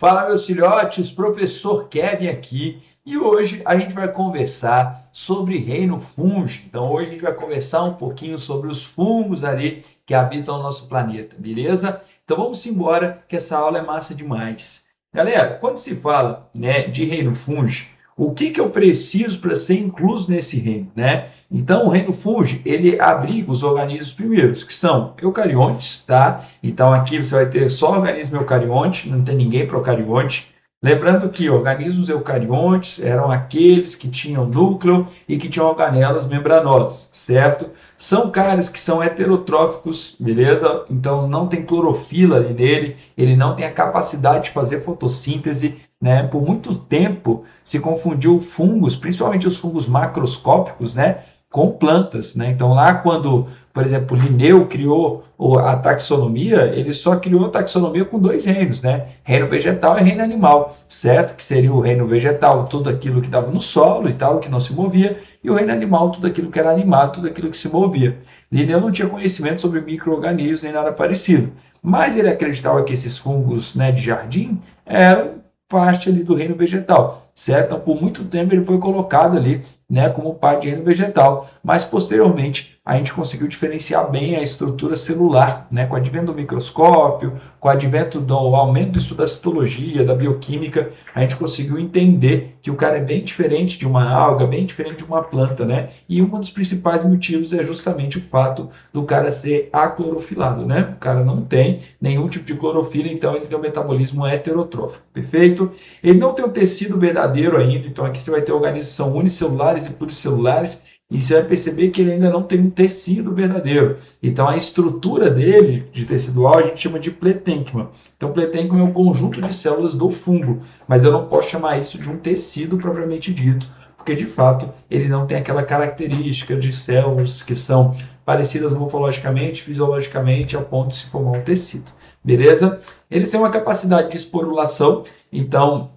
Fala, meus filhotes, professor Kevin aqui, e hoje a gente vai conversar sobre reino fungi. Então, hoje a gente vai conversar um pouquinho sobre os fungos ali que habitam o nosso planeta, beleza? Então, vamos embora, que essa aula é massa demais. Galera, quando se fala, né, de reino fungi, o que eu preciso para ser incluso nesse reino, né? Então, o reino fungi, ele abriga os organismos primeiros, que são eucariontes, tá? Então, aqui você vai ter só organismo eucarionte, não tem ninguém procarionte. Lembrando que organismos eucariontes eram aqueles que tinham núcleo e que tinham organelas membranosas, certo? São caras que são heterotróficos, beleza? Então, não tem clorofila ali nele, ele não tem a capacidade de fazer fotossíntese, né? Por muito tempo se confundiu fungos, principalmente os fungos macroscópicos, né, com plantas, né? Então lá quando, por exemplo, Linneu criou a taxonomia, ele só criou a taxonomia com dois reinos, né? Reino vegetal e reino animal, certo? Que seria o reino vegetal, tudo aquilo que estava no solo e tal, que não se movia, e o reino animal, tudo aquilo que era animado, tudo aquilo que se movia. Linneu não tinha conhecimento sobre micro-organismos nem nada parecido, mas ele acreditava que esses fungos, né, de jardim eram parte ali do reino vegetal, certo? Então, por muito tempo ele foi colocado ali, né, como parte do reino vegetal, mas posteriormente a gente conseguiu diferenciar bem a estrutura celular, né, com o advento do microscópio, com o advento do aumento do estudo da citologia, da bioquímica, a gente conseguiu entender que o cara é bem diferente de uma alga, bem diferente de uma planta, né? E um dos principais motivos é justamente o fato do cara ser aclorofilado, né? O cara não tem nenhum tipo de clorofila, então ele tem um metabolismo heterotrófico, perfeito? Ele não tem o tecido verdadeiro ainda, então aqui você vai ter organismos que são unicelulares e pluricelulares, e você vai perceber que ele ainda não tem um tecido verdadeiro. Então a estrutura dele, de tecidual, a gente chama de pletenquima. Então o pletenquima é um conjunto de células do fungo, mas eu não posso chamar isso de um tecido propriamente dito, porque de fato ele não tem aquela característica de células que são parecidas morfologicamente, fisiologicamente, a ponto de se formar um tecido. Beleza? Eles têm uma capacidade de esporulação, então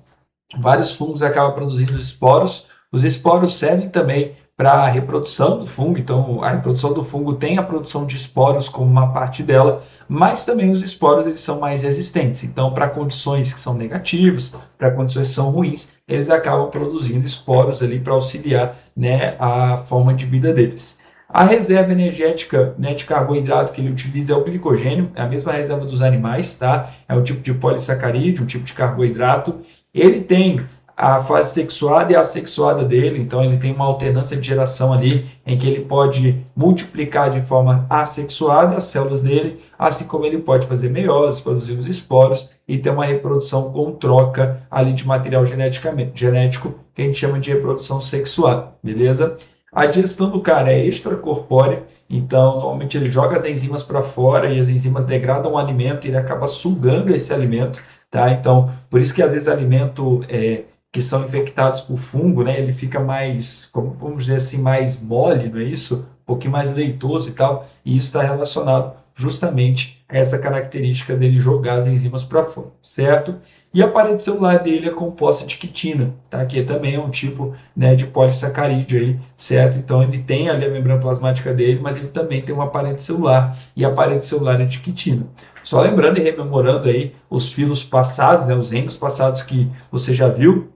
vários fungos acabam produzindo esporos. Os esporos servem também para a reprodução do fungo, então a reprodução do fungo tem a produção de esporos como uma parte dela, mas também os esporos eles são mais resistentes. Então, para condições que são negativas, para condições que são ruins, eles acabam produzindo esporos ali para auxiliar, né, a forma de vida deles. A reserva energética, né, de carboidrato que ele utiliza é o glicogênio, é a mesma reserva dos animais, tá? É um tipo de polissacarídeo, um tipo de carboidrato. Ele tem a fase sexuada e assexuada dele, então ele tem uma alternância de geração ali, em que ele pode multiplicar de forma assexuada as células dele, assim como ele pode fazer meiose, produzir os esporos e ter uma reprodução com troca ali de material genético, que a gente chama de reprodução sexuada, beleza? A digestão do cara é extracorpórea, então normalmente ele joga as enzimas para fora e as enzimas degradam o alimento e ele acaba sugando esse alimento, tá? Então, por isso que às vezes alimento que são infectados por fungo, né, ele fica mais, como vamos dizer assim, mais mole, não é isso? Um pouquinho mais leitoso e tal, e isso está relacionado justamente a essa característica dele jogar as enzimas para fora, certo? E a parede celular dele é composta de quitina, tá? Que também é um tipo, né, de polissacarídeo aí, certo? Então ele tem ali a membrana plasmática dele, mas ele também tem uma parede celular, e a parede celular é de quitina. Só lembrando e rememorando aí os filos passados, né, os reinos passados que você já viu.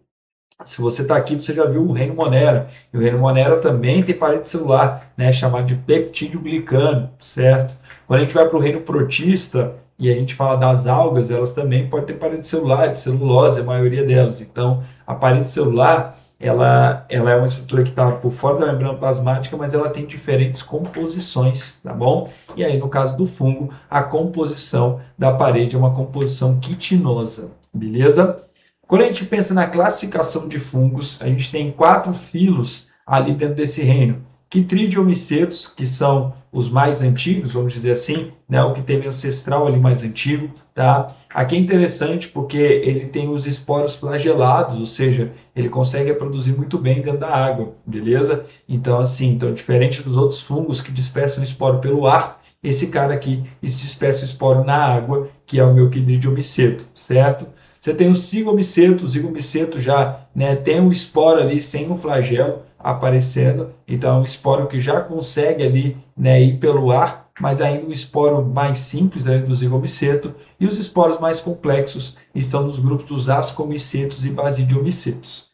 Se você está aqui, você já viu o reino Monera. E o reino Monera também tem parede celular, né, chamado de peptídeo glicano, certo? Quando a gente vai para o reino protista e a gente fala das algas, elas também podem ter parede celular, de celulose, a maioria delas. Então, a parede celular, ela é uma estrutura que está por fora da membrana plasmática, mas ela tem diferentes composições, tá bom? E aí, no caso do fungo, a composição da parede é uma composição quitinosa, beleza? Quando a gente pensa na classificação de fungos, a gente tem 4 filos ali dentro desse reino. Quitridiomicetos, que são os mais antigos, vamos dizer assim, né, o que teve ancestral ali mais antigo, tá? Aqui é interessante porque ele tem os esporos flagelados, ou seja, ele consegue reproduzir muito bem dentro da água, beleza? Então, assim, diferente dos outros fungos que dispersam esporo pelo ar, esse cara aqui dispersa o esporo na água, que é o meu quitridiomiceto, certo? Você tem o zigomiceto já, né, tem um esporo ali sem um flagelo aparecendo, então é um esporo que já consegue ali, né, ir pelo ar, mas ainda um esporo mais simples ali do zigomiceto, e os esporos mais complexos estão nos grupos dos ascomicetos e basidiomicetos.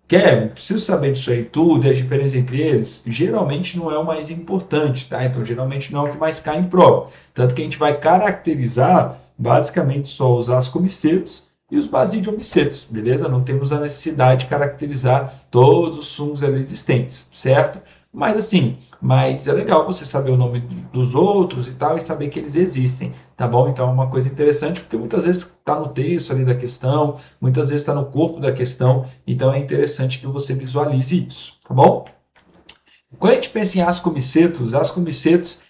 Kevin, preciso saber disso aí tudo e as diferenças entre eles? Geralmente não é o mais importante, tá? Então, geralmente não é o que mais cai em prova. Tanto que a gente vai caracterizar basicamente só os ascomicetos e os basidiomicetos, beleza? Não temos a necessidade de caracterizar todos os fungos ali existentes, certo? Mas assim, mas é legal você saber o nome dos outros e tal e saber que eles existem, tá bom? Então é uma coisa interessante porque muitas vezes está no texto ali da questão, muitas vezes está no corpo da questão, então é interessante que você visualize isso, tá bom? Quando a gente pensa em ascomicetos,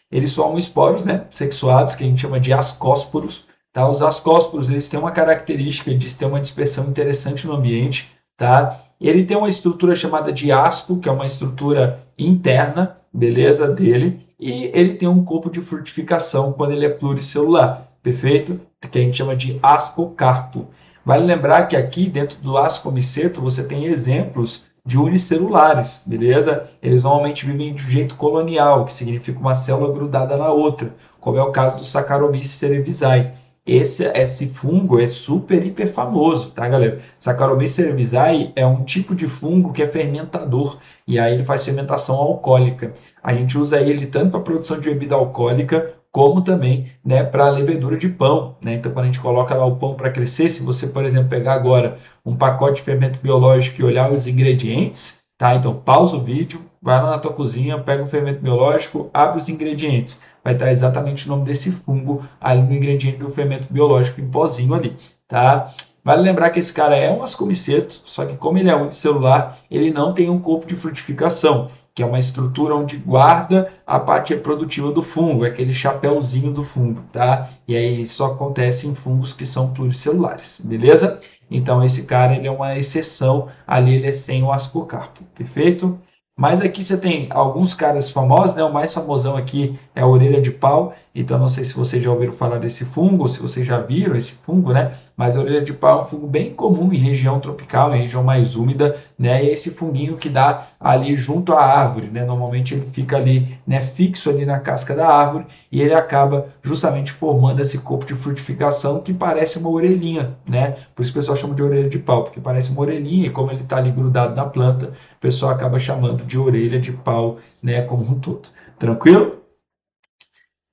eles formam esporos, né, sexuados, que a gente chama de ascósporos, tá? Os ascósporos, eles têm uma característica de ter uma dispersão interessante no ambiente, tá? Ele tem uma estrutura chamada de asco, que é uma estrutura interna, beleza, dele, e ele tem um corpo de frutificação quando ele é pluricelular, perfeito? Que a gente chama de ascocarpo. Vale lembrar que aqui dentro do ascomiceto você tem exemplos de unicelulares, beleza? Eles normalmente vivem de um jeito colonial, que significa uma célula grudada na outra, como é o caso do Saccharomyces cerevisiae. Esse fungo é super, hiper famoso, tá, galera? Saccharomyces cerevisiae é um tipo de fungo que é fermentador, e aí ele faz fermentação alcoólica. A gente usa ele tanto para produção de bebida alcoólica, como também, né, para levedura de pão, né? Então, quando a gente coloca lá o pão para crescer, se você, por exemplo, pegar agora um pacote de fermento biológico e olhar os ingredientes, tá? Então, pausa o vídeo, vai lá na tua cozinha, pega o fermento biológico, abre os ingredientes. Vai estar exatamente o nome desse fungo ali no ingrediente do fermento biológico em pozinho ali, tá? Vale lembrar que esse cara é um ascomiceto, só que como ele é unicelular, ele não tem um corpo de frutificação, que é uma estrutura onde guarda a parte reprodutiva do fungo, é aquele chapéuzinho do fungo, tá? E aí isso acontece em fungos que são pluricelulares, beleza? Então esse cara ele é uma exceção, ali ele é sem o ascocarpo, perfeito? Mas aqui você tem alguns caras famosos, né? O mais famosão aqui é a orelha de pau. Então não sei se vocês já ouviram falar desse fungo, ou se vocês já viram esse fungo, né? Mas a orelha de pau é um fungo bem comum em região tropical, em região mais úmida, né? E é esse funguinho que dá ali junto à árvore, né? Normalmente ele fica ali, né, fixo ali na casca da árvore e ele acaba justamente formando esse corpo de frutificação que parece uma orelhinha, né? Por isso o pessoal chama de orelha de pau, porque parece uma orelhinha e como ele está ali grudado na planta, o pessoal acaba chamando de orelha de pau, né, como um todo. Tranquilo?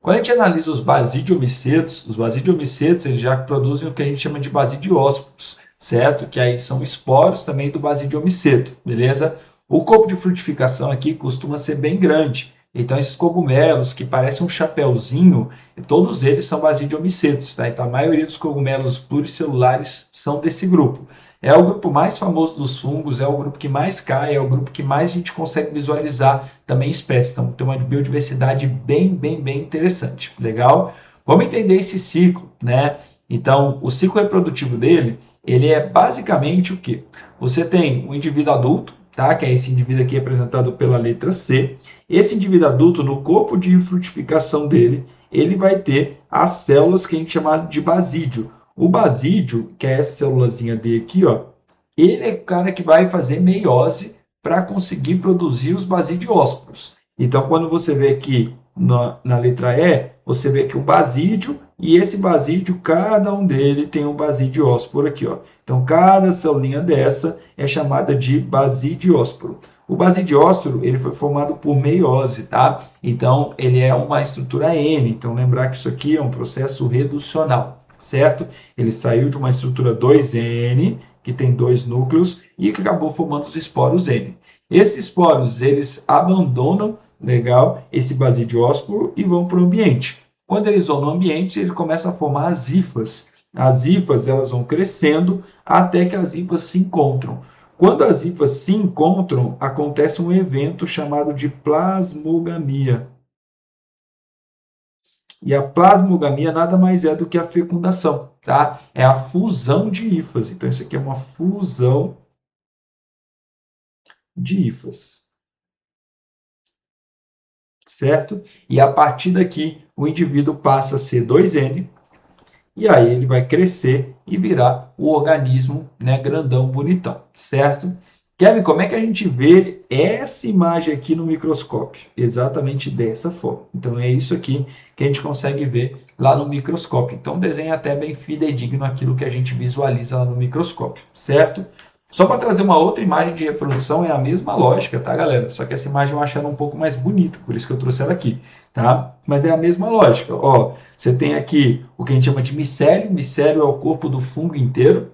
Quando a gente analisa os basidiomicetos eles já produzem o que a gente chama de basidiósporos, certo? Que aí são esporos também do basidiomiceto, beleza? O corpo de frutificação aqui costuma ser bem grande. Então, esses cogumelos que parecem um chapéuzinho, todos eles são basidiomicetos, tá? Então, a maioria dos cogumelos pluricelulares são desse grupo. É o grupo mais famoso dos fungos, é o grupo que mais cai, é o grupo que mais a gente consegue visualizar também espécies. Então, tem uma biodiversidade bem interessante. Legal? Vamos entender esse ciclo, né? Então, o ciclo reprodutivo dele, ele é basicamente o quê? Você tem um indivíduo adulto, tá? Que é esse indivíduo aqui representado pela letra C. Esse indivíduo adulto, no corpo de frutificação dele, ele vai ter as células que a gente chama de basídio. O basídio, que é essa célulazinha D aqui, ó, ele é o cara que vai fazer meiose para conseguir produzir os basidiósporos. Então, quando você vê aqui na letra E, você vê que o basídio, e esse basídio, cada um dele tem um basidiósporo aqui, ó. Então, cada celulinha dessa é chamada de basidiósporo. O basidiósporo, ele foi formado por meiose, tá? Então, ele é uma estrutura N. Então, lembrar que isso aqui é um processo reducional, certo? Ele saiu de uma estrutura 2N, que tem dois núcleos, e que acabou formando os esporos N. Esses esporos, eles abandonam, legal, esse basidiósporo e vão para o ambiente. Quando eles vão no ambiente, ele começa a formar as hifas. As hifas, elas vão crescendo até que as hifas se encontram. Quando as hifas se encontram, acontece um evento chamado de plasmogamia. E a plasmogamia nada mais é do que a fecundação, tá? É a fusão de hifas. Então, isso aqui é uma fusão de hifas, certo? E a partir daqui, o indivíduo passa a ser 2N, e aí ele vai crescer e virar o organismo, né, grandão, bonitão, certo? Kevin, como é que a gente vê essa imagem aqui no microscópio? Exatamente dessa forma. Então, é isso aqui que a gente consegue ver lá no microscópio. Então, o desenho é até bem fidedigno àquilo que a gente visualiza lá no microscópio, certo? Só para trazer uma outra imagem de reprodução, é a mesma lógica, tá, galera? Só que essa imagem eu acho ela um pouco mais bonita, por isso que eu trouxe ela aqui, tá? Mas é a mesma lógica. Ó, você tem aqui o que a gente chama de micélio. Micélio é o corpo do fungo inteiro.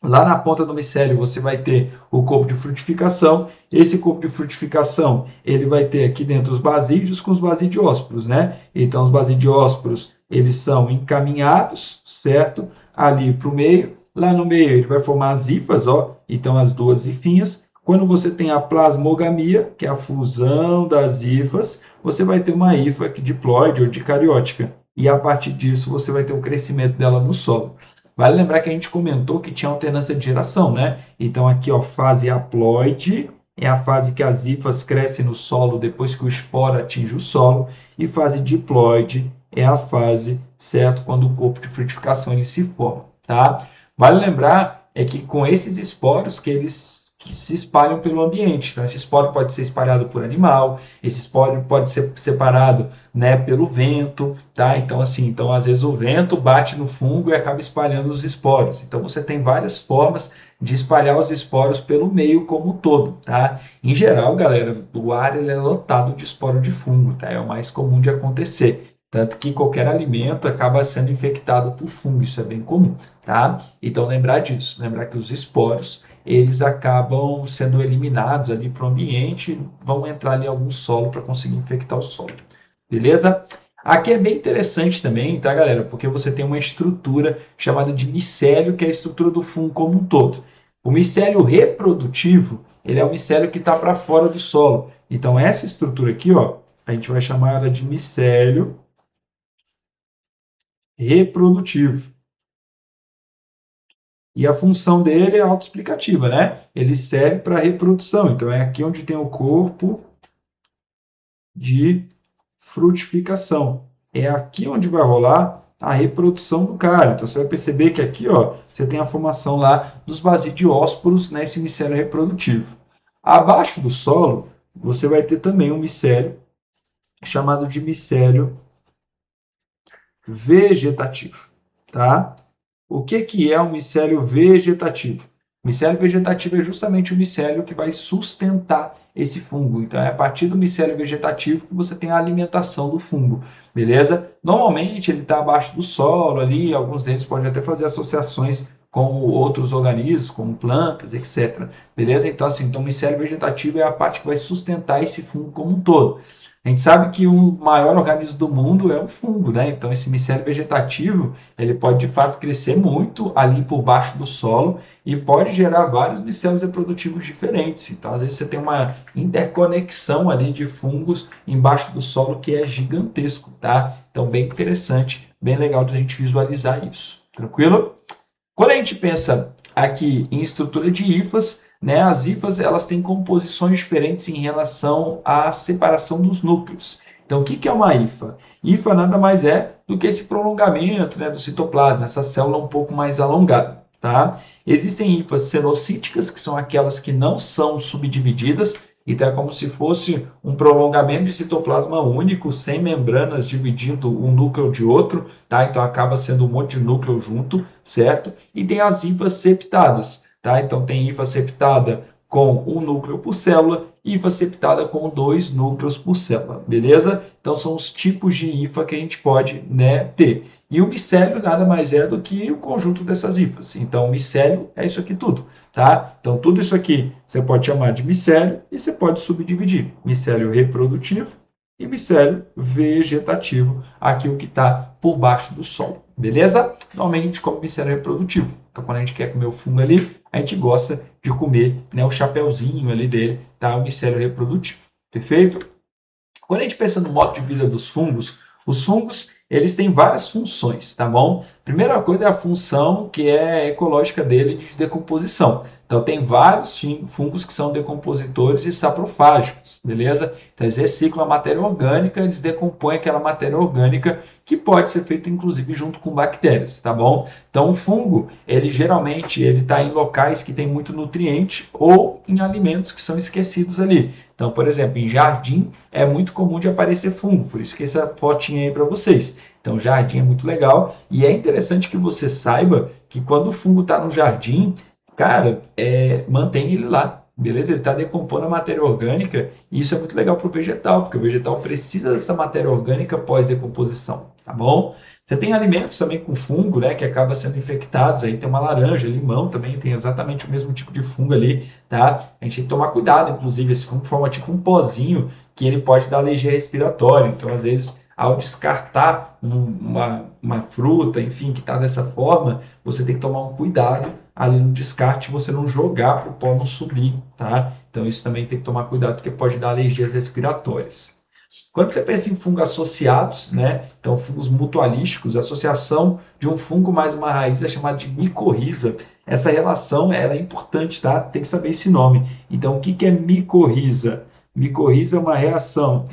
Lá na ponta do micélio você vai ter o corpo de frutificação. Esse corpo de frutificação ele vai ter aqui dentro os basídeos com os basidiósporos, né? Então os basidiósporos eles são encaminhados, certo? Ali para o meio. Lá no meio ele vai formar as hifas, ó. Então as duas hifinhas. Quando você tem a plasmogamia, que é a fusão das hifas, você vai ter uma hifa diploide ou dicariótica. E a partir disso você vai ter o crescimento dela no solo. Vale lembrar que a gente comentou que tinha alternância de geração, né? Então aqui, ó, fase haploide é a fase que as hifas crescem no solo depois que o esporo atinge o solo, e fase diploide é a fase, certo, quando o corpo de frutificação ele se forma, tá? Vale lembrar é que com esses esporos que se espalham pelo ambiente. Então, esse esporo pode ser espalhado por animal, esse esporo pode ser separado, né, pelo vento, tá? Então, assim, então às vezes o vento bate no fungo e acaba espalhando os esporos. Então, você tem várias formas de espalhar os esporos pelo meio como um todo, tá? Em geral, galera, o ar ele é lotado de esporo de fungo, tá? É o mais comum de acontecer. Tanto que qualquer alimento acaba sendo infectado por fungo, isso é bem comum, tá? Então, lembrar disso, lembrar que os esporos eles acabam sendo eliminados ali para o ambiente, vão entrar ali em algum solo para conseguir infectar o solo. Beleza? Aqui é bem interessante também, tá, galera? Porque você tem uma estrutura chamada de micélio, que é a estrutura do fungo como um todo. O micélio reprodutivo, ele é o micélio que está para fora do solo. Então, essa estrutura aqui, ó, a gente vai chamar ela de micélio reprodutivo. E a função dele é autoexplicativa, né? Ele serve para reprodução. Então, é aqui onde tem o corpo de frutificação. É aqui onde vai rolar a reprodução do cara. Então, você vai perceber que aqui, ó, você tem a formação lá dos basidiósporos nesse micélio reprodutivo. Abaixo do solo, você vai ter também um micélio chamado de micélio vegetativo, tá? O que é um micélio vegetativo? O micélio vegetativo é justamente o micélio que vai sustentar esse fungo. Então, é a partir do micélio vegetativo que você tem a alimentação do fungo, beleza? Normalmente, ele está abaixo do solo ali, alguns deles podem até fazer associações com outros organismos, como plantas, etc. Beleza? Então, assim, então, o micélio vegetativo é a parte que vai sustentar esse fungo como um todo. A gente sabe que o maior organismo do mundo é o fungo, né? Então, esse micélio vegetativo ele pode de fato crescer muito ali por baixo do solo e pode gerar vários micélios reprodutivos diferentes. Então, às vezes, você tem uma interconexão ali de fungos embaixo do solo que é gigantesco, tá? Então, bem interessante, bem legal de a gente visualizar isso. Tranquilo? Quando a gente pensa aqui em estrutura de hifas, né, as hifas elas têm composições diferentes em relação à separação dos núcleos. Então, o que é uma hifa? Hifa nada mais é do que esse prolongamento, né, do citoplasma, essa célula um pouco mais alongada. Tá? Existem hifas celocíticas, que são aquelas que não são subdivididas, então é como se fosse um prolongamento de citoplasma único, sem membranas dividindo um núcleo de outro, tá? Então acaba sendo um monte de núcleo junto, certo? E tem as hifas septadas, tá? Então tem hifa septada com um núcleo por célula e hifa septada com 2 núcleos por célula, beleza? Então são os tipos de hifa que a gente pode, né, ter. E o micélio nada mais é do que o conjunto dessas hifas. Então o micélio é isso aqui tudo, tá? Então tudo isso aqui você pode chamar de micélio e você pode subdividir. Micélio reprodutivo e micélio vegetativo, aqui o que está por baixo do solo, beleza? Normalmente a gente come micélio reprodutivo. Então quando a gente quer comer o fungo ali, a gente gosta de comer, né, o chapeuzinho ali dele, tá? O micélio reprodutivo, perfeito? Quando a gente pensa no modo de vida dos fungos, os fungos eles têm várias funções, tá bom? Primeira coisa é a função que é ecológica dele de decomposição. Então, tem vários fungos que são decompositores e saprofágicos, beleza? Então, eles reciclam a matéria orgânica, eles decompõem aquela matéria orgânica que pode ser feita, inclusive, junto com bactérias, tá bom? Então, o fungo, ele geralmente ele está em locais que tem muito nutriente ou em alimentos que são esquecidos ali. Então, por exemplo, em jardim é muito comum de aparecer fungo, por isso que essa fotinha aí para vocês. Então, jardim é muito legal e é interessante que você saiba que quando o fungo está no jardim, cara, mantém ele lá, beleza? Ele está decompondo a matéria orgânica e isso é muito legal para o vegetal, porque o vegetal precisa dessa matéria orgânica pós-decomposição, tá bom? Você tem alimentos também com fungo, né, que acaba sendo infectados, aí tem uma laranja, limão também tem exatamente o mesmo tipo de fungo ali, tá? A gente tem que tomar cuidado, inclusive, esse fungo forma tipo um pozinho que ele pode dar alergia respiratória, então às vezes ao descartar uma fruta, enfim, que está dessa forma, você tem que tomar um cuidado ali no descarte, você não jogar para o pó não subir, tá? Então isso também tem que tomar cuidado, porque pode dar alergias respiratórias. Quando você pensa em fungos associados, né? Então, fungos mutualísticos, a associação de um fungo mais uma raiz é chamada de micorriza. Essa relação ela é importante, tá? Tem que saber esse nome. Então, o que que é micorriza? Micorriza é uma relação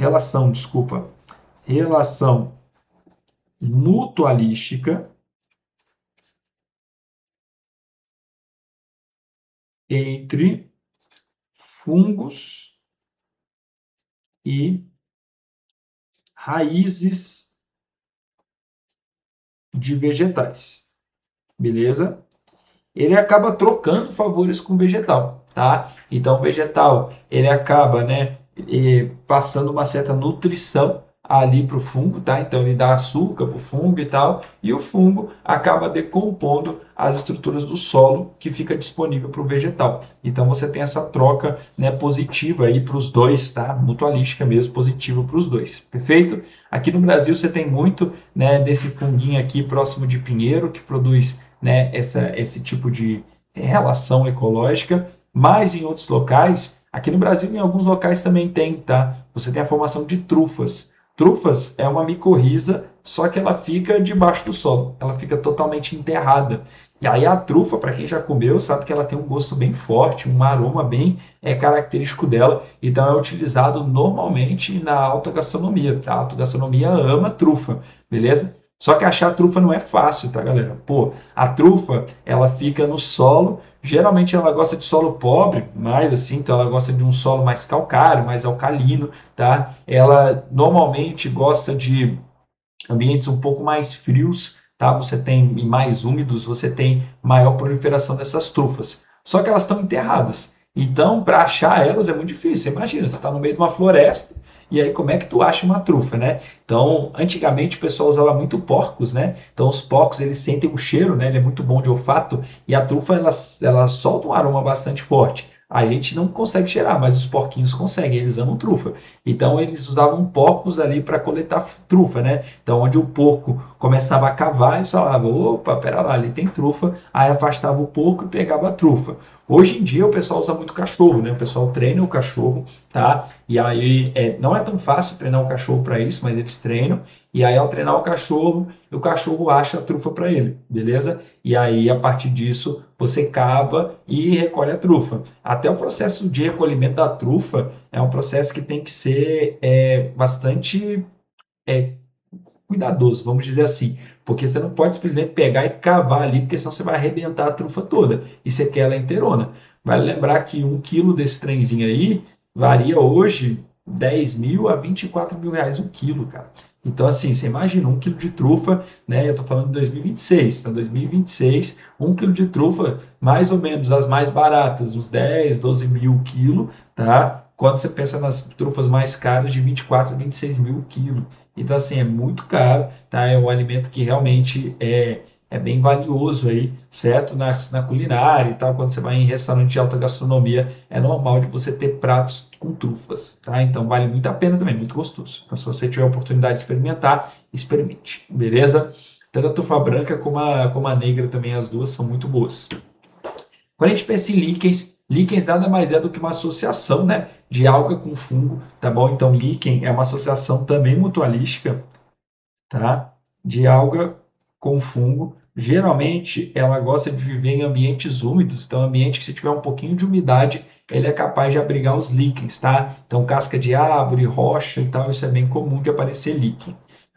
mutualística entre fungos e raízes de vegetais, beleza? Ele acaba trocando favores com o vegetal, tá? Então o vegetal ele acaba, né, passando uma certa nutrição ali para o fungo, tá? Então ele dá açúcar para o fungo e tal, e o fungo acaba decompondo as estruturas do solo que fica disponível para o vegetal. Então você tem essa troca, né, positiva aí para os dois, tá? Mutualística mesmo, positiva para os dois, perfeito? Aqui no Brasil você tem muito, né, desse funguinho aqui próximo de pinheiro que produz, né, esse tipo de relação ecológica, mas em outros locais, aqui no Brasil em alguns locais também tem, tá? Você tem a formação de trufas. Trufas é uma micorriza, só que ela fica debaixo do solo, ela fica totalmente enterrada. E aí a trufa, para quem já comeu, sabe que ela tem um gosto bem forte, um aroma bem característico dela, então é utilizado normalmente na alta gastronomia. A alta gastronomia ama trufa, beleza? Só que achar trufa não é fácil, tá, galera? Pô, a trufa, ela fica no solo. Geralmente ela gosta de solo pobre, mais assim, então ela gosta de um solo mais calcário, mais alcalino, tá? Ela normalmente gosta de ambientes um pouco mais frios, tá? Você tem e mais úmidos, você tem maior proliferação dessas trufas. Só que elas estão enterradas. Então, para achar elas é muito difícil. Você imagina, você está no meio de uma floresta e aí como é que tu acha uma trufa, né? Então, antigamente o pessoal usava muito porcos, né? Então, os porcos eles sentem o cheiro, né? Ele é muito bom de olfato e a trufa ela solta um aroma bastante forte. A gente não consegue cheirar, mas os porquinhos conseguem, eles amam trufa. Então eles usavam porcos ali para coletar trufa, né? Então onde o porco começava a cavar, eles falavam, opa, pera lá, ali tem trufa, aí afastava o porco e pegava a trufa. Hoje em dia o pessoal usa muito cachorro, né? O pessoal treina o cachorro, tá? E aí não é tão fácil treinar o cachorro para isso, mas eles treinam. E aí ao treinar o cachorro acha a trufa para ele, beleza? E aí a partir disso você cava e recolhe a trufa. Até o processo de recolhimento da trufa é um processo que tem que ser bastante é, cuidadoso, vamos dizer assim, porque você não pode simplesmente pegar e cavar ali, porque senão você vai arrebentar a trufa toda e você quer ela inteirona. Vale lembrar que 1 quilo desse trenzinho aí varia hoje 10 mil a 24 mil reais 1 quilo, cara. Então, assim, você imagina 1 quilo de trufa, né? Eu tô falando de 2026, tá? 2026, 1 quilo de trufa, mais ou menos as mais baratas, uns 10, 12 mil o quilo, tá? Quando você pensa nas trufas mais caras, de 24 a 26 mil o quilo. Então, assim, é muito caro, tá? É um alimento que realmente é bem valioso aí, certo? Na culinária e tal, quando você vai em restaurante de alta gastronomia, é normal de você ter pratos com trufas, tá? Então, vale muito a pena também, muito gostoso. Então, se você tiver a oportunidade de experimentar, experimente, beleza? Tanto a trufa branca como a negra também, as duas são muito boas. Quando a gente pensa em líquens nada mais é do que uma associação, né, de alga com fungo, tá bom? Então, líquen é uma associação também mutualística, tá? de alga com fungo. Geralmente, ela gosta de viver em ambientes úmidos, então, ambiente que se tiver um pouquinho de umidade, ele é capaz de abrigar os líquens, tá? Então, casca de árvore, rocha e tal, isso é bem comum de aparecer líquen.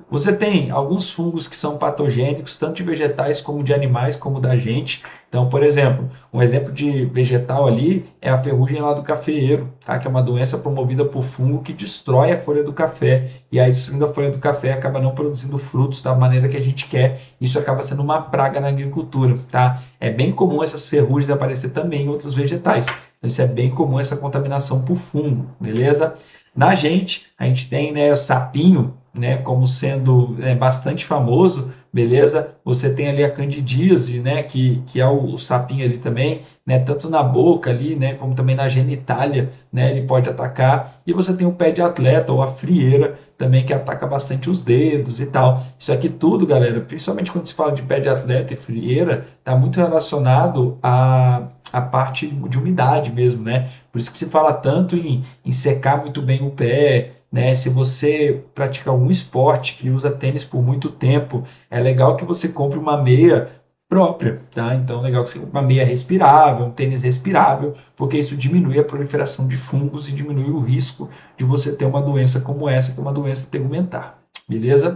Você tem alguns fungos que são patogênicos, tanto de vegetais como de animais, como da gente. Então, por exemplo, um exemplo de vegetal ali é a ferrugem lá do cafeeiro, tá? Que é uma doença promovida por fungo que destrói a folha do café. E aí, destruindo a folha do café, acaba não produzindo frutos da maneira que a gente quer. Isso acaba sendo uma praga na agricultura, tá? É bem comum essas ferrugens aparecer também em outros vegetais. Então, isso é bem comum, essa contaminação por fungo, beleza? Na gente, a gente tem, né, o sapinho, né, como sendo, né, bastante famoso, beleza? Você tem ali a candidíase, né, que é o sapinho ali também, né, tanto na boca ali, né, como também na genitália, né, ele pode atacar. E você tem o pé de atleta ou a frieira também, que ataca bastante os dedos e tal. Isso aqui tudo, galera, principalmente quando se fala de pé de atleta e frieira, está muito relacionado a parte de umidade mesmo, né? Por isso que se fala tanto em secar muito bem o pé, né? Se você pratica algum esporte que usa tênis por muito tempo, é legal que você compre uma meia própria, tá? Então, é legal que você compre uma meia respirável, um tênis respirável, porque isso diminui a proliferação de fungos e diminui o risco de você ter uma doença como essa, que é uma doença tegumentar, beleza?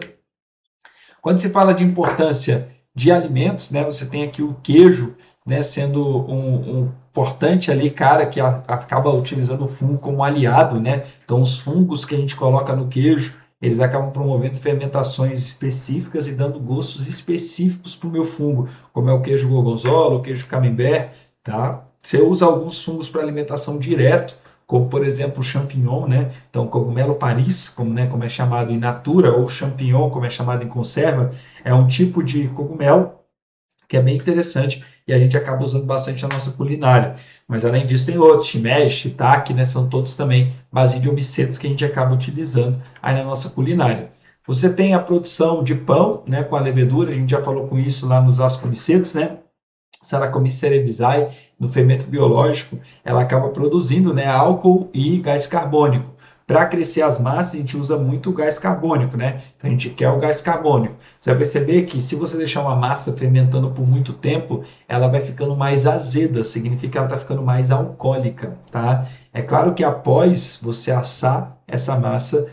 Quando se fala de importância de alimentos, né, você tem aqui o queijo, né, sendo um importante ali, cara, que acaba utilizando o fungo como aliado, né? Então, os fungos que a gente coloca no queijo, eles acabam promovendo fermentações específicas e dando gostos específicos para o meu fungo, como é o queijo gorgonzola, o queijo camembert, tá? Você usa alguns fungos para alimentação direto, como por exemplo o champignon, né? Então, cogumelo Paris, como, né, como é chamado in natura, ou champignon, como é chamado em conserva, é um tipo de cogumelo que é bem interessante e a gente acaba usando bastante na nossa culinária. Mas além disso tem outros, shimeji, shiitake, né, são todos também basidiomicetos que a gente acaba utilizando aí na nossa culinária. Você tem a produção de pão, né, com a levedura, a gente já falou com isso lá nos ascomicetos, né? Saccharomyces cerevisiae, no fermento biológico, ela acaba produzindo, né, álcool e gás carbônico. Para crescer as massas, a gente usa muito o gás carbônico, né? Então, a gente quer o gás carbônico. Você vai perceber que se você deixar uma massa fermentando por muito tempo, ela vai ficando mais azeda, significa que ela está ficando mais alcoólica, tá? É claro que após você assar essa massa,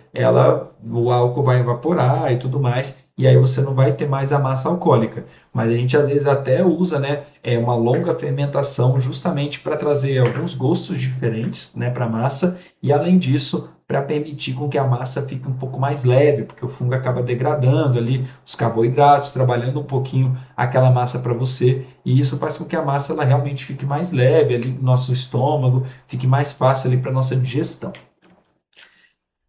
o álcool vai evaporar e tudo mais, e aí você não vai ter mais a massa alcoólica. Mas a gente às vezes até usa, né, uma longa fermentação justamente para trazer alguns gostos diferentes, né, para a massa e além disso para permitir com que a massa fique um pouco mais leve, porque o fungo acaba degradando ali os carboidratos, trabalhando um pouquinho aquela massa para você e isso faz com que a massa ela realmente fique mais leve ali no nosso estômago, fique mais fácil ali para nossa digestão.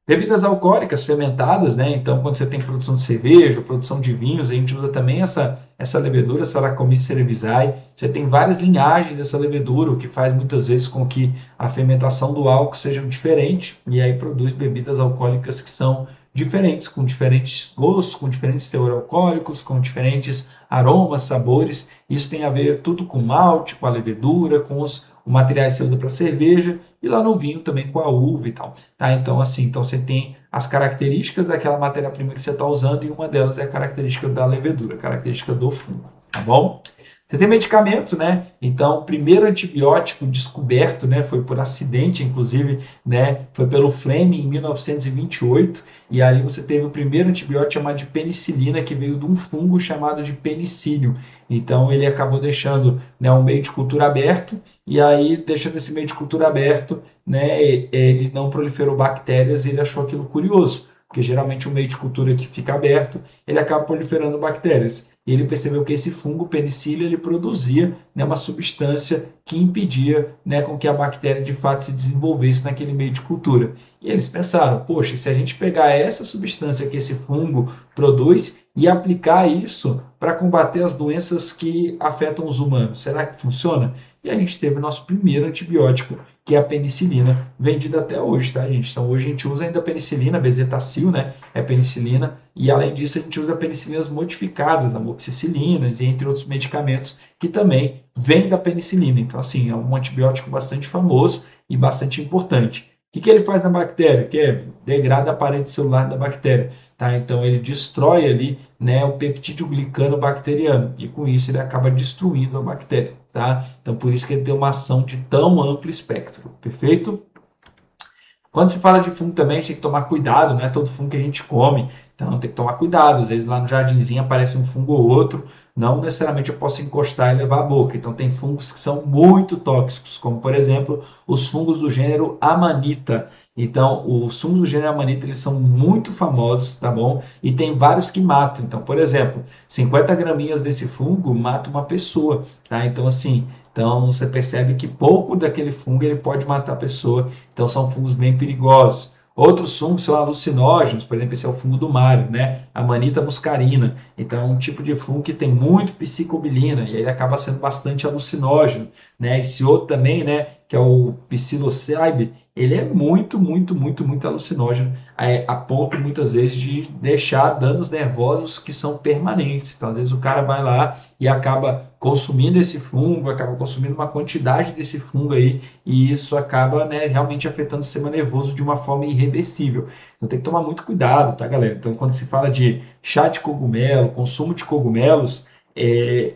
Bebidas alcoólicas fermentadas, né? Então, quando você tem produção de cerveja, produção de vinhos, a gente usa também essa levedura, Saccharomyces cerevisiae. Você tem várias linhagens dessa levedura, o que faz muitas vezes com que a fermentação do álcool seja diferente, e aí produz bebidas alcoólicas que são diferentes, com diferentes gostos, com diferentes teores alcoólicos, com diferentes aromas, sabores. Isso tem a ver tudo com malte, com a levedura, com os materiais que você usa para cerveja, e lá no vinho também com a uva e tal. Tá? Então, assim, então você tem as características daquela matéria-prima que você está usando, e uma delas é a característica da levedura, a característica do fungo. Tá bom? Você tem medicamentos, né? Então, o primeiro antibiótico descoberto, né, foi por acidente, inclusive, né, foi pelo Fleming em 1928, e ali você teve o primeiro antibiótico chamado de penicilina, que veio de um fungo chamado de penicílio. Então, ele acabou deixando, né, um meio de cultura aberto, e aí, deixando esse meio de cultura aberto, né, ele não proliferou bactérias e ele achou aquilo curioso, porque geralmente o meio de cultura que fica aberto, ele acaba proliferando bactérias. E ele percebeu que esse fungo penicílio ele produzia, né, uma substância que impedia, né, com que a bactéria de fato se desenvolvesse naquele meio de cultura. E eles pensaram, poxa, se a gente pegar essa substância que esse fungo produz e aplicar isso para combater as doenças que afetam os humanos, será que funciona? E a gente teve o nosso primeiro antibiótico, que é a penicilina, vendida até hoje, tá, gente? Então, hoje a gente usa ainda a penicilina, bezetacil, né? É penicilina, e além disso, a gente usa penicilinas modificadas, amoxicilinas e entre outros medicamentos que também vêm da penicilina. Então, assim, é um antibiótico bastante famoso e bastante importante. que ele faz na bactéria? Degrada a parede celular da bactéria, tá? Então ele destrói ali, né, o peptídeo glicano bacteriano e com isso ele acaba destruindo a bactéria, tá? Então por isso que ele tem uma ação de tão amplo espectro, perfeito? Quando se fala de fungo também, a gente tem que tomar cuidado, não é todo fungo que a gente come, então tem que tomar cuidado. Às vezes lá no jardinzinho aparece um fungo ou outro, não necessariamente eu posso encostar e levar a boca. Então tem fungos que são muito tóxicos, como por exemplo os fungos do gênero Amanita. Então os fungos do gênero Amanita eles são muito famosos, tá bom? E tem vários que matam. Então, por exemplo, 50 graminhas desse fungo mata uma pessoa, tá? Então assim, então você percebe que pouco daquele fungo ele pode matar a pessoa. Então são fungos bem perigosos. Outros fungos são alucinógenos, por exemplo, esse é o fungo do Mário, né? Amanita muscarina. Então é um tipo de fungo que tem muito psicobilina e ele acaba sendo bastante alucinógeno, né? Esse outro também, né, que é o psilocybe, ele é muito alucinógeno, a ponto muitas vezes de deixar danos nervosos que são permanentes. Então às vezes o cara vai lá e acaba consumindo esse fungo, acaba consumindo uma quantidade desse fungo aí e isso acaba, né, realmente afetando o sistema nervoso de uma forma irreversível. Então tem que tomar muito cuidado, tá, galera? Então quando se fala de chá de cogumelo, consumo de cogumelos,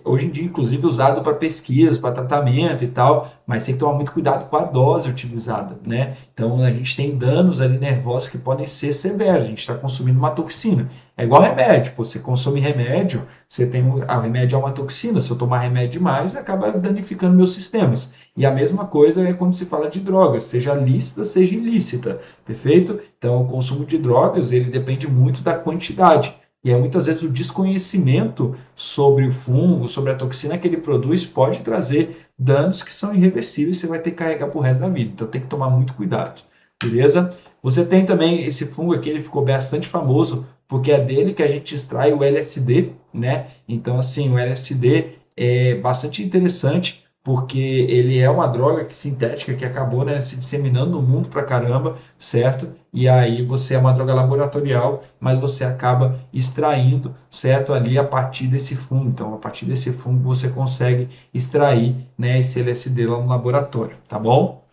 hoje em dia, inclusive, usado para pesquisa, para tratamento e tal, mas tem que tomar muito cuidado com a dose utilizada, né? Então, a gente tem danos ali nervosos que podem ser severos, a gente está consumindo uma toxina. É igual remédio, pô, você consome remédio, você tem a remédio é uma toxina, se eu tomar remédio demais, acaba danificando meus sistemas. E a mesma coisa é quando se fala de drogas, seja lícita, seja ilícita, perfeito? Então, o consumo de drogas, ele depende muito da quantidade. E aí, muitas vezes, o desconhecimento sobre o fungo, sobre a toxina que ele produz, pode trazer danos que são irreversíveis e você vai ter que carregar para o resto da vida. Então, tem que tomar muito cuidado, beleza? Você tem também esse fungo aqui, ele ficou bastante famoso, porque é dele que a gente extrai o LSD, né? Então, assim, o LSD é bastante interessante, porque ele é uma droga sintética que acabou, né, se disseminando no mundo pra caramba, certo? E aí você é uma droga laboratorial, mas você acaba extraindo, certo? Ali a partir desse fungo. Então, a partir desse fungo você consegue extrair, né, esse LSD lá no laboratório, tá bom?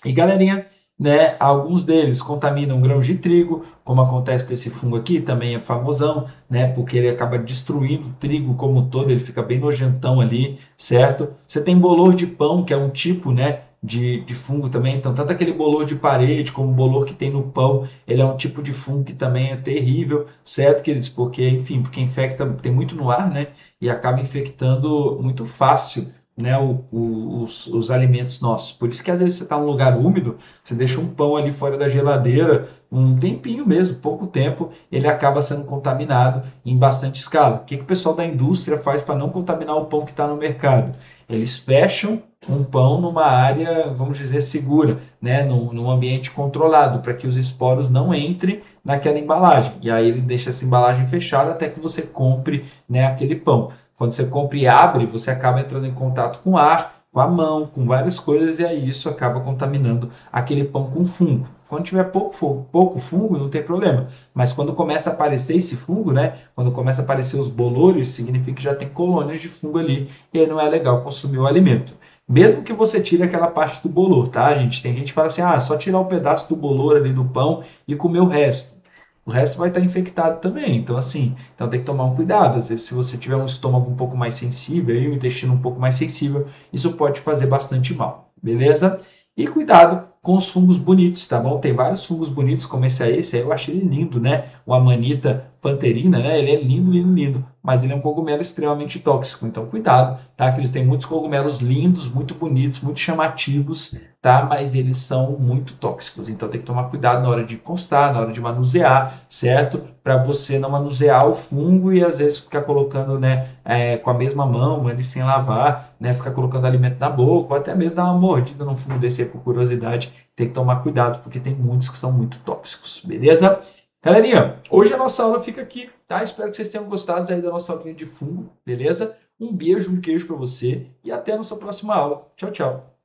E galerinha, né, alguns deles contaminam grãos de trigo, como acontece com esse fungo aqui, também é famosão, né, porque ele acaba destruindo o trigo como um todo, ele fica bem nojentão ali, certo? Você tem bolor de pão, que é um tipo, né, de fungo também, então tanto aquele bolor de parede como o bolor que tem no pão, ele é um tipo de fungo que também é terrível, certo, queridos? Porque, enfim, porque infecta, tem muito no ar, né, e acaba infectando muito fácil, né, os alimentos nossos. Por isso que às vezes você está num lugar úmido, você deixa um pão ali fora da geladeira, um tempinho mesmo, pouco tempo, ele acaba sendo contaminado em bastante escala. O que o pessoal da indústria faz para não contaminar o pão que está no mercado? Eles fecham um pão numa área, vamos dizer, segura, né, num ambiente controlado, para que os esporos não entrem naquela embalagem. E aí ele deixa essa embalagem fechada até que você compre, né, aquele pão. Quando você compra e abre, você acaba entrando em contato com ar, com a mão, com várias coisas, e aí isso acaba contaminando aquele pão com fungo. Quando tiver pouco fungo, não tem problema. Mas quando começa a aparecer esse fungo, né? Quando começa a aparecer os bolores, significa que já tem colônias de fungo ali, e aí não é legal consumir o alimento. Mesmo que você tire aquela parte do bolor, tá, gente? Tem gente que fala assim, só tirar um pedaço do bolor ali do pão e comer o resto. O resto vai estar infectado também. Então, assim, então tem que tomar um cuidado. Às vezes, se você tiver um estômago um pouco mais sensível e o intestino um pouco mais sensível, isso pode fazer bastante mal, beleza? E cuidado com os fungos bonitos, tá bom? Tem vários fungos bonitos, como esse aí eu achei ele lindo, né? O Amanita panterina, né? Ele é lindo, mas ele é um cogumelo extremamente tóxico. Então, cuidado, tá? Que eles têm muitos cogumelos lindos, muito bonitos, muito chamativos, tá? Mas eles são muito tóxicos. Então, tem que tomar cuidado na hora de encostar, na hora de manusear, certo? Para você não manusear o fungo e às vezes ficar colocando, né, com a mesma mão, ali sem lavar, né? Ficar colocando alimento na boca, ou até mesmo dar uma mordida num fungo desse aí por curiosidade. Tem que tomar cuidado, porque tem muitos que são muito tóxicos, beleza? Galerinha, hoje a nossa aula fica aqui, tá? Espero que vocês tenham gostado aí da nossa aulinha de fungo, beleza? Um beijo, um queijo para você e até a nossa próxima aula. Tchau, tchau.